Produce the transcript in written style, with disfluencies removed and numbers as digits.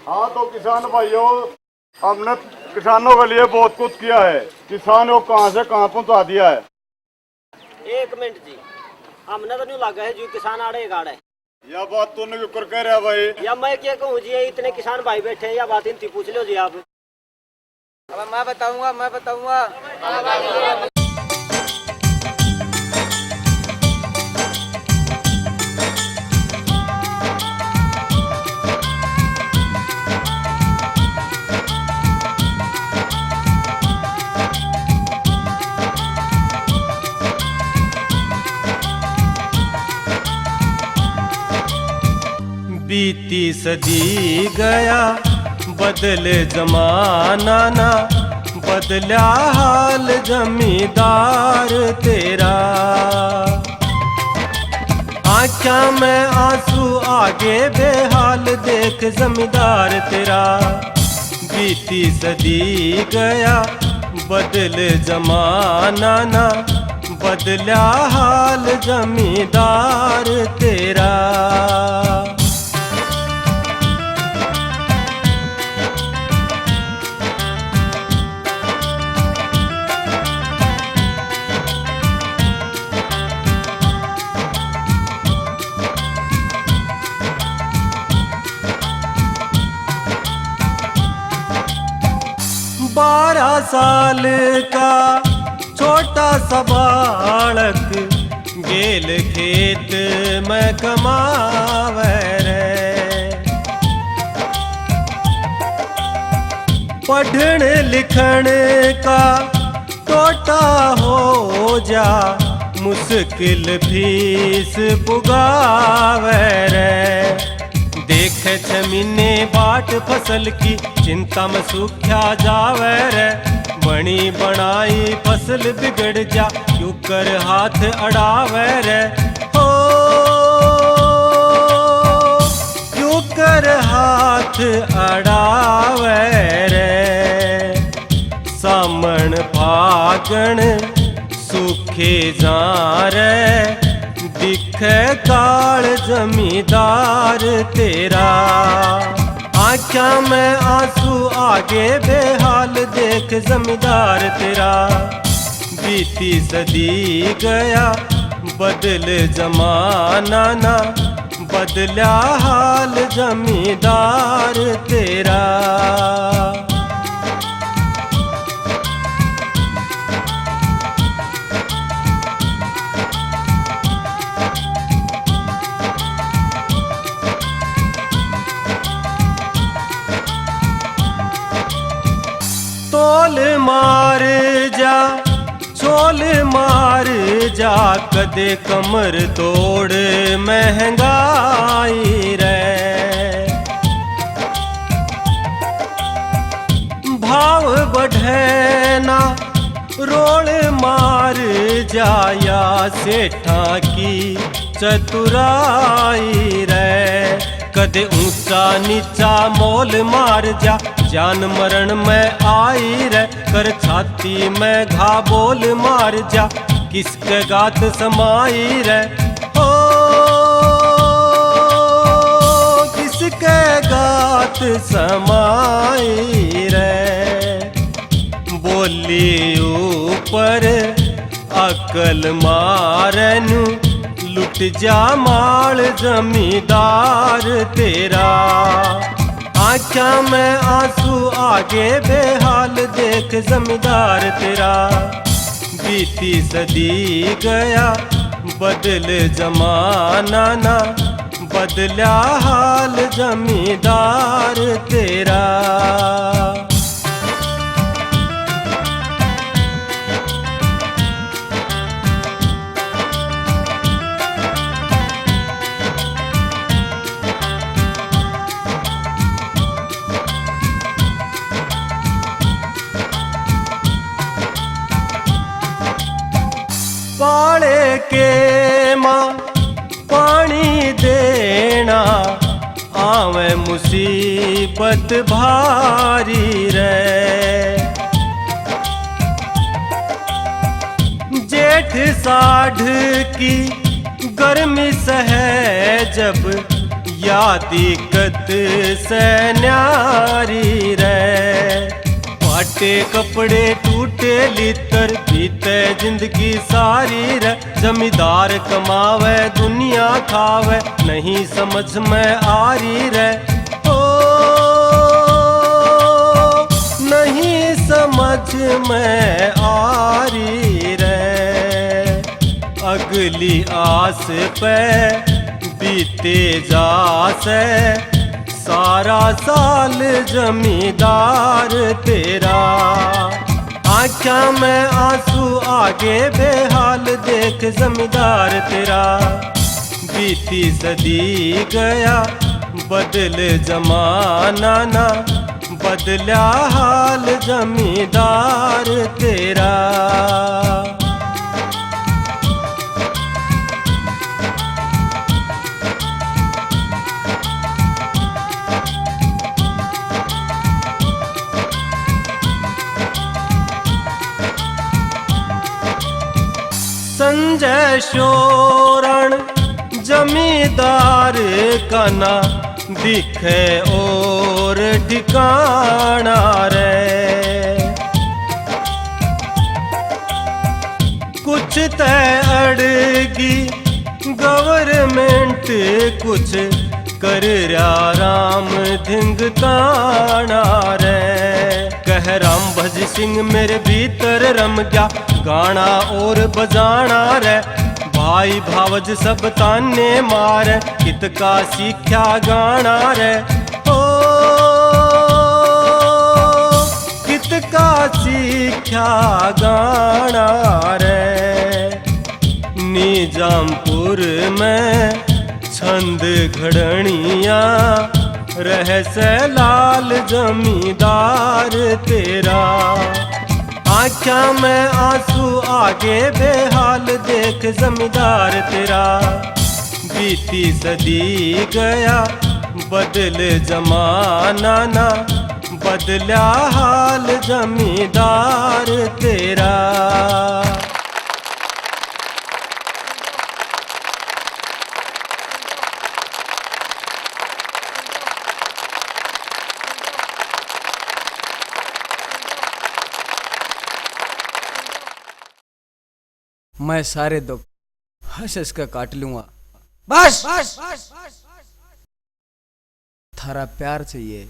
हाँ तो किसान भाइयों, हमने किसानों के लिए बहुत कुछ किया है। किसान को कहाँ से कहाँ पहुँचा दिया है। एक मिनट जी, हमने तो नहीं लगा है जो किसान आड़े गाड़े। यह बात तूने क्यों कर कह रहा भाई? या मैं क्या कहूँ जी, इतने किसान भाई बैठे हैं, या बात इनकी पूछ लो जी आप। अब मैं बताऊंगा। बीती सदी गया बदले जमाना ना, बदला हाल जमींदार तेरा। आँखा में आंसू आगे बेहाल देख जमींदार तेरा। बीती सदी गया बदले जमाना ना, बदला हाल जमींदार तेरा। बारह साल का छोटा सा बालक गेल खेत में कमावे रे। पढ़न लिखन का टोटा हो जा, मुश्किल फीस पुगावे रे। देखे छमीने बाट फसल की चिंता में सूख्या जावे रे। बनी बनाई फसल बिगड़ जा, क्यों कर हाथ अड़ावे रे। हो क्यों कर हाथ अड़ावे रे। सामन फागण सूखे जा रे, दिखे काल जमींदार तेरा। आँखा में आंसू आगे बेहाल देख जमींदार तेरा। बीती सदी गया बदल जमाना ना, बदला हाल जमींदार तेरा। तोल मार जा छोल मार जा, कदे कमर तोड़ महंगाई रे। भाव बढ़े ना रोल मार जाया, सेठा की चतुराई रे। कदे ऊंचा नीचा मोल मार जा, जान मरण में आई रे। कर छाती में घा बोल मार जा, किसके गात समाई रे। हो किसके गात समाई रे। बोली ऊपर अकल मारनु, लुट जा माल जमींदार तेरा। आँखा में आंसू आगे बेहाल देख जमींदार तेरा। बीती सदी गया बदल जमाना ना, बदला हाल जमींदार तेरा। पाले के माँ पानी देना, आवे मुसीबत भारी रे। जेठ साढ़ की गर्मी सहे जब, या दिक्कत से न्यारी रे। फाटे कपड़े टूटे लितर बीते जिंदगी सारी रे। जमींदार कमावे दुनिया खावे नहीं समझ में आ रही रे। ओ नहीं समझ में आ रही रे। अगली आस पे बीते जा से सारा साल जमींदार तेरा। आँखा में आंसू आगे बेहाल देख जमींदार तेरा। बीती सदी गया बदल जमाना ना बदला हाल जमींदार तेरा। संजय शोरण जमींदार का ना दिखे और ठिकाना रे। कुछ तय अड़गी गवर्नमेंट कुछ कर राम धिंगताना रे। कह राम भज सिंह मेरे भीतर रम गया गाना और बजाना रे। भाई भावज सब ताने मार कित का सीख्या गाना रे। ओ कित का सीख्या गाना रे। निजामपुर में छंद घड़निया रहस्य लाल जमींदार तेरा। आँखा में आंसू आगे बेहाल देख जमींदार तेरा। बीती सदी गया बदल जमाना ना बदला हाल जमींदार तेरा। मैं सारे दुख हंस हंस कर काट लूंगा। बस थारा प्यार चाहिए।